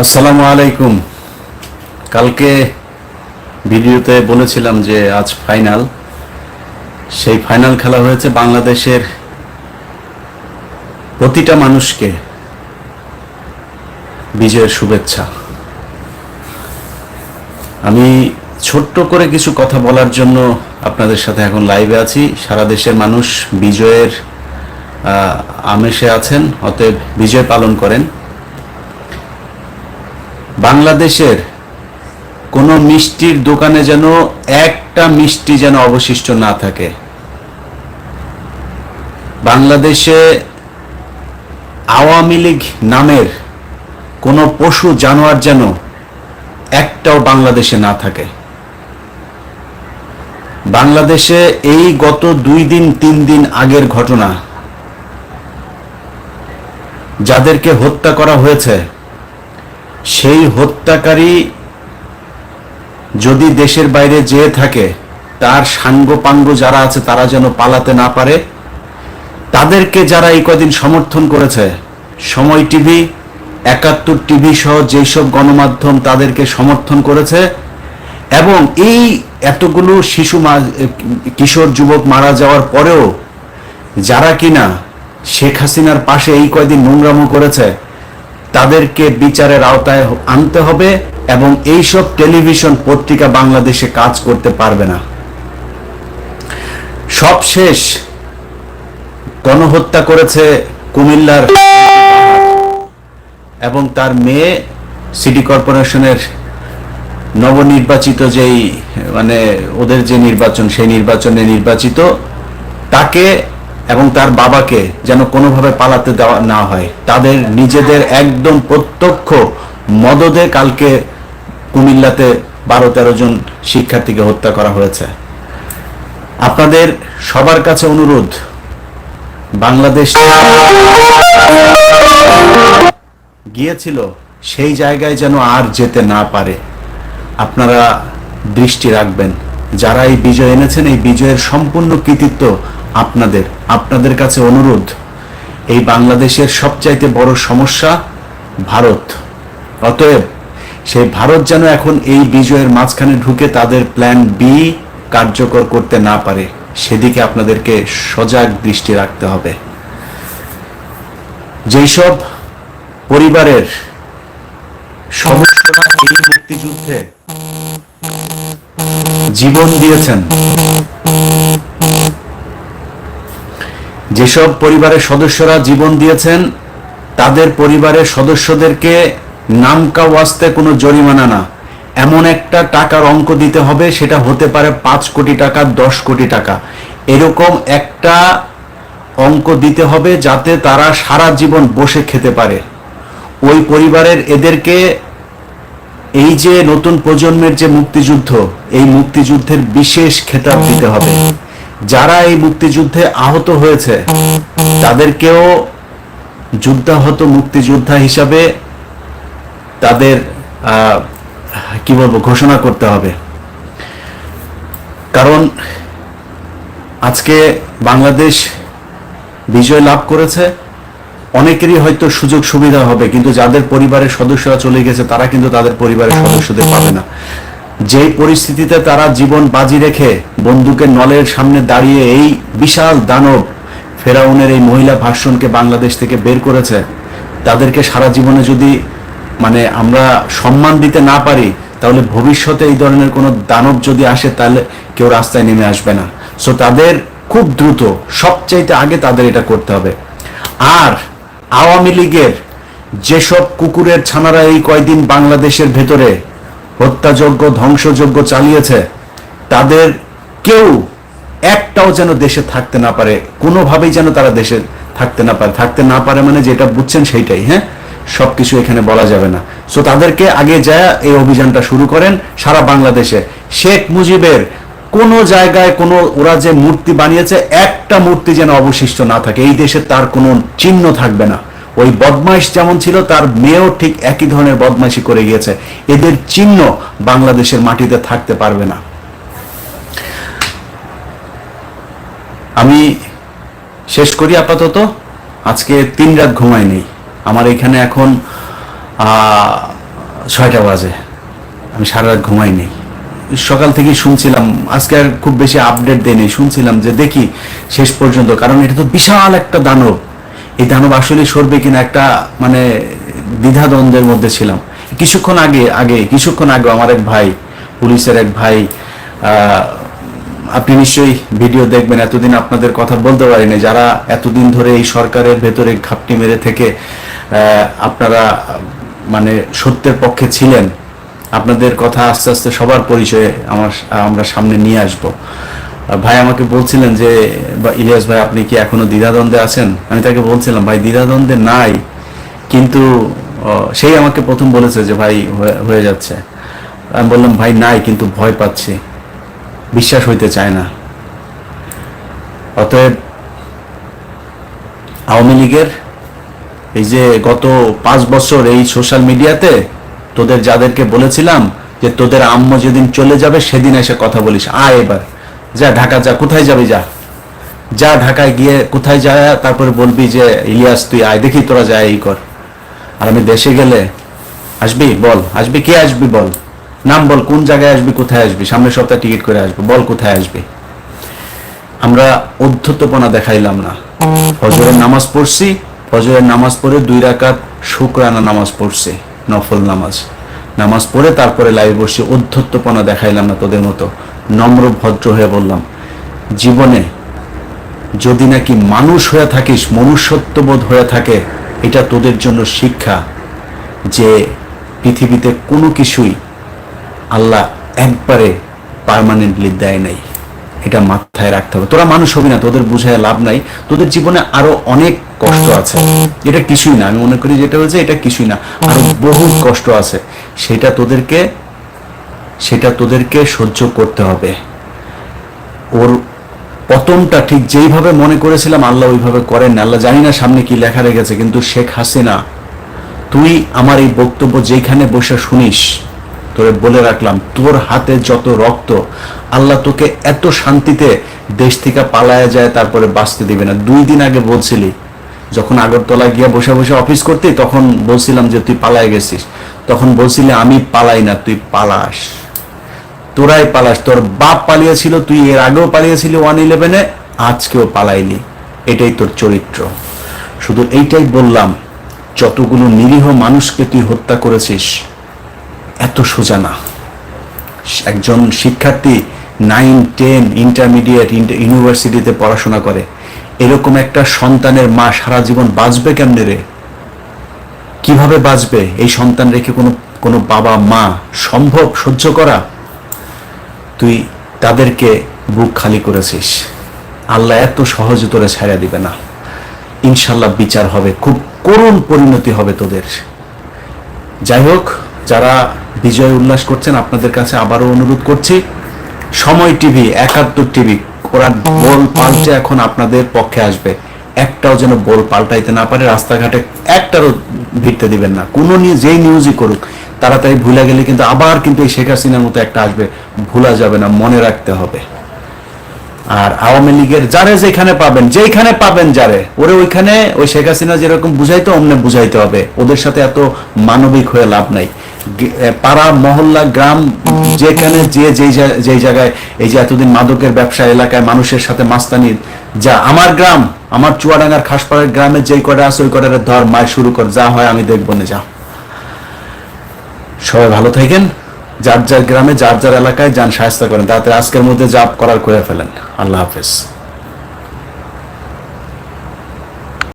আসসালামু আলাইকুম। কালকে ভিডিওতে বলেছিলাম যে আজ ফাইনাল। সেই ফাইনাল খেলা হয়েছে। বাংলাদেশের প্রতিটা মানুষকে বিজয়ের শুভেচ্ছা। আমি ছোট্ট করে কিছু কথা বলার জন্য আপনাদের সাথে এখন লাইভে আছি। সারা দেশের মানুষ বিজয়ের আমেজে আছেন, অতএব বিজয় পালন করেন। বাংলাদেশের কোনো মিষ্টির দোকানে যেন একটা মিষ্টি যেন অবশিষ্ট না থাকে। বাংলাদেশে আওয়ামী লীগ নামের কোনো পশু জানোয়ার যেন একটাও বাংলাদেশে না থাকে। বাংলাদেশে এই গত 2-3 দিন আগের ঘটনা, যাদেরকে হত্যা করা হয়েছে, সেই হত্যাকারী যদি দেশের বাইরে যেয়ে থাকে, তার সাঙ্গপাঙ্গ যারা আছে তারা যেন পালাতে না পারে। তাদেরকে যারা এই কদিন সমর্থন করেছে, সময় টিভি, 71 টিভি সহ যেসব গণমাধ্যম তাদেরকে সমর্থন করেছে, এবং এই এতগুলো শিশু কিশোর যুবক মারা যাওয়ার পরেও যারা কিনা শেখ হাসিনার পাশে এই কয়দিন নোংরামো করেছে, তাদেরকে বিচারের আওতায় আনতে হবে। এবং এইসব টেলিভিশন পত্রিকা বাংলাদেশে কাজ করতে পারবে না। সবশেষ গণহত্যা করেছে কুমিল্লার এবং তার মেয়ে সিটি কর্পোরেশনের নবনির্বাচিত যেই ওদের যে নির্বাচন, সেই নির্বাচনে নির্বাচিত তাকে এবং তার বাবাকে যেন কোনোভাবে পালাতে দেওয়া না হয়। তাদের নিজেদের একদম প্রত্যক্ষ মদদে কালকে কুমিল্লাতে 12-13 জন শিক্ষার্থীকে হত্যা করা হয়েছে। আপনাদের সবার কাছে অনুরোধ, বাংলাদেশ গিয়েছিল সেই জায়গায় যেন আর যেতে না পারে। আপনারা দৃষ্টি রাখবেন। যারা এই বিজয় এনেছেন, এই বিজয়ের সম্পূর্ণ কৃতিত্ব আপনাদের কাছে অনুরোধ। এই বাংলাদেশের সবচাইতে বড় সমস্যা ভারত। অতএব সেই ভারত যেন এখন এই বিজয়ের মাঝখানে ঢুকে তাদের প্ল্যান বি কার্যকর করতে না পারে, সেদিকে আপনাদেরকে সজাগ দৃষ্টি রাখতে হবে। যেসব পরিবারের সদস্যরা এই মুক্তিযুদ্ধে জীবন দিয়েছেন, যেসব পরিবারের সদস্যরা জীবন দিয়েছেন, তাদের পরিবারের সদস্যদেরকে নামকা ওয়াস্তে কোনো জরিমানা না, এমন একটা টাকার অঙ্ক দিতে হবে। সেটা হতে পারে 5 কোটি টাকা, 10 কোটি টাকা, এরকম একটা অঙ্ক দিতে হবে যাতে তারা সারা জীবন বসে খেতে পারে। ওই পরিবারের এদেরকে এই যে নতুন প্রজন্মের যে মুক্তিযুদ্ধ, এই মুক্তিযুদ্ধের বিশেষ খেতাব দিতে হবে। যারা এই মুক্তিযুদ্ধে আহত হয়েছে তাদেরকেও যুদ্ধাহত মুক্তিযোদ্ধা হিসাবে তাদের ঘোষণা করতে হবে। কারণ আজকে বাংলাদেশ বিজয় লাভ করেছে, অনেকেরই হয়তো সুযোগ সুবিধা হবে, কিন্তু যাদের পরিবারের সদস্যরা চলে গেছে তারা কিন্তু তাদের পরিবারের সদস্যদের পাবে না। যেই পরিস্থিতিতে তারা জীবন বাজি রেখে বন্দুকের নলের সামনে দাঁড়িয়ে এই বিশাল দানব ফেরাউনের এই মহিলা ভার্সনকে বাংলাদেশ থেকে বের করেছে, তাদেরকে সারা জীবনে যদি আমরা সম্মান দিতে না পারি, তাহলে ভবিষ্যতে এই ধরনের কোনো দানব যদি আসে, তাহলে কেউ রাস্তায় নেমে আসবে না। সো তাদের খুব দ্রুত, সবচাইতে আগে তাদের এটা করতে হবে। আর আওয়ামী লীগের যেসব কুকুরের ছানারা এই কয়দিন বাংলাদেশের ভেতরে হত্যাযজ্ঞ, ধ্বংসযজ্ঞ চালিয়েছে, তাদের কেউ একটাও যেন দেশে থাকতে না পারে, কোনোভাবেই যেন তারা দেশে থাকতে না পারে মানে যেটা বুঝছেন সেইটাই। হ্যাঁ, সবকিছু এখানে বলা যাবে না। সো তাদেরকে আগে যায় এই অভিযানটা শুরু করেন সারা বাংলাদেশে। শেখ মুজিবের কোনো জায়গায় ওরা যে মূর্তি বানিয়েছে, একটা মূর্তি যেন অবশিষ্ট না থাকে। এই দেশে তার কোনো চিহ্ন থাকবে না। ওই বদমাইশ যেমন ছিল, তার মেয়েও ঠিক একই ধরনের বদমাইশি করে গিয়েছে। এদের চিহ্ন বাংলাদেশের মাটিতে থাকতে পারবে না। আমি শেষ করি আপাতত। আজকে 3 রাত ঘুমাই নেই। আমার এখানে এখন 6টা বাজে, আমি সারা রাত ঘুমাইনি। সকাল থেকেই শুনছিলাম, আজকে আর খুব বেশি আপডেট দেয়নি, শুনছিলাম যে দেখি শেষ পর্যন্ত, কারণ এটা তো বিশাল একটা দানব, এই দানব আসলে সরবে কিনা একটা মানে দ্বিধাদ্বন্দ্বের মধ্যে ছিলাম। কিছুক্ষণ আগে আমার এক ভাই, পুলিশের এক ভাই, আপনি নিশ্চয়ই ভিডিও দেখবেন, এতদিন আপনাদের কথা বলতে পারিনি, যারা এতদিন ধরে এই সরকারের ভেতরে ঘাপটি মেরে থেকে আপনারা মানে সত্যের পক্ষে ছিলেন, আপনাদের কথা আস্তে আস্তে সবার পরিচয়ে আমরা সামনে নিয়ে আসব। ভাই আমাকে বলছিলেন যে ইলিয়াস ভাই আপনি কি এখনো দ্বিধাদ্বন্দ্বে আছেন? আমি তাকে বলছিলাম ভাই দ্বিধাদ্বন্দ্বে নাই, কিন্তু সেই আমাকে প্রথম বলেছে যে ভাই হয়ে যাচ্ছে। আমি বললাম ভাই নাই, কিন্তু ভয় পাচ্ছি, বিশ্বাস হইতে চায় না। অতএব আওয়ামী লীগের এই যে গত 5 বছর এই সোশ্যাল মিডিয়াতে তোদের যাদেরকে বলেছিলাম যে তোদের আম্মু যেদিন চলে যাবে সেদিন এসে কথা বলিস, আয় এবার যা ঢাকা যা, কোথায় যাবি যা ঢাকায় গিয়ে কোথায় যায়, তারপরে বলবি যে ইলিয়াস তুই আয় দেখি তোরা যায় এই কর। আর আমি দেশে গেলে আসবি, বল আসবি, কে আসবি বল, নাম বল, কোন জায়গায় আসবি, কোথায় আসবি, সামনের সপ্তাহে টিকিট করে আসবি, বল কোথায় আসবি। আমরা অধ্যত্বপনা দেখাইলাম না, ফজরের নামাজ পড়ছি, ফজরের নামাজ পড়ে 2 রাকাত শুকরানা নামাজ পড়ছি, নফল নামাজ পড়ে তারপরে লাইভ বসছি, অধ্যত্বপনা দেখাইলাম না তোদের মতো, নম্র ভদ্র হয়ে বললাম জীবনে যদি নাকি মানুষ হয়ে থাকিস, মনুষ্যত্ববোধ হয়ে থাকে, এটা তোদের জন্য শিক্ষা যে পৃথিবীতে কোনো কিছুই আল্লাহ একবারে পার্মানেন্টলি দেয় নাই, এটা মাথায় রাখতে হবে। তোরা মানুষ হবি না, তোদের বুঝায় লাভ নাই, তোদের জীবনে আরো অনেক কষ্ট আছে, এটা কিছুই না, আমি মনে করি যেটা হয়েছে এটা কিছুই না, আরো বহু কষ্ট আছে, সেটা তোদেরকে সহ্য করতে হবে। ওর পতনটা ঠিক যেইভাবে মনে করেছিলাম আল্লাহ ওইভাবে করেন না, আল্লাহ জানি না সামনে কি লেখা রেখেছে, কিন্তু শেখ হাসিনা তুই আমার এই বক্তব্য যেখানে বসে শুনিস, তোরে বলে রাখলাম তোর হাতে যত রক্ত, আল্লাহ তোকে এত শান্তিতে দেশ থেকে পালায়া যায় তারপরে বাঁচতে দিবে না। 2 দিন আগে বলছিলি, যখন আগরতলা গিয়া বসে বসে অফিস করতি, তখন বলছিলাম যে তুই পালায় গেছিস, তখন বলছিলি আমি পালাই না, তুই পালাস, তোরাই পালাস, তোর বাপ পালিয়েছিল, তুই এর আগেও পালিয়েছিলি 1/11-এ, আজকেও পালাইলি, এটাই তোর চরিত্র। শুধু এইটাই বললাম, যতগুলো নিরীহ মানুষকে তুই হত্যা করেছিস এত সোজা না। একজন শিক্ষার্থী 9, 10 ইন্টারমিডিয়েট ইউনিভার্সিটিতে পড়াশোনা করে, এরকম একটা সন্তানের মা সারা জীবন বাঁচবে কেমনে রে? কিভাবে বাঁচবে? এই সন্তান রেখে কোনো বাবা মা সম্ভব সহ্য করা? তুই তাদেরকে বুক খালি করেছিস, আল্লাহ এত সহজে তোরে ছাড়া দিবে না, ইনশাল্লাহ বিচার হবে, খুব করুণ পরিণতি হবে তোদের। যাই হোক, যারা বিজয় উল্লাস করছেন আপনাদের কাছে আবারও অনুরোধ করছি, সময় টিভি, 71 টিভি, ওরা বল পাল্টে এখন আপনাদের পক্ষে আসবে, একটাও যেন বল পাল্টাইতে না পারে, রাস্তাঘাটে একটারও ভিড়তে দিবেন না, কোনো যেই নিউজই করুক, তাড়াতাড়ি ভুলে গেলে কিন্তু আবার কিন্তু এই শেখ হাসিনার মতো একটা আসবে, ভুলা যাবে না, মনে রাখতে হবে। আর আওয়ামী লীগের যারে যেখানে পাবেন যারে, ওরে ওইখানে ওই শেখ হাসিনা যেরকম বুঝাইতো অমনে বুঝাইতে হবে, ওদের সাথে এত মানবিক হয়ে লাভ নাই। পাড়া মহল্লা গ্রাম যেখানে যেই জায়গায় এই যে এতদিন মাদকের ব্যবসা এলাকায় মানুষের সাথে মাস্তানি, যা আমার গ্রাম, আমার চুয়াডাঙ্গার খাসপাড়ার গ্রামে যেই কটা আছে ওই কটারে ধর, মায় শুরু কর, যা হয় আমি দেখবো না, যা। সবাই ভালো থাকেন, যার যার গ্রামে যার যার এলাকায় যান, শায়েস্তা করেন, তাতে আজকের মধ্যে যা করার করে ফেলেন। আল্লাহ হাফেজ।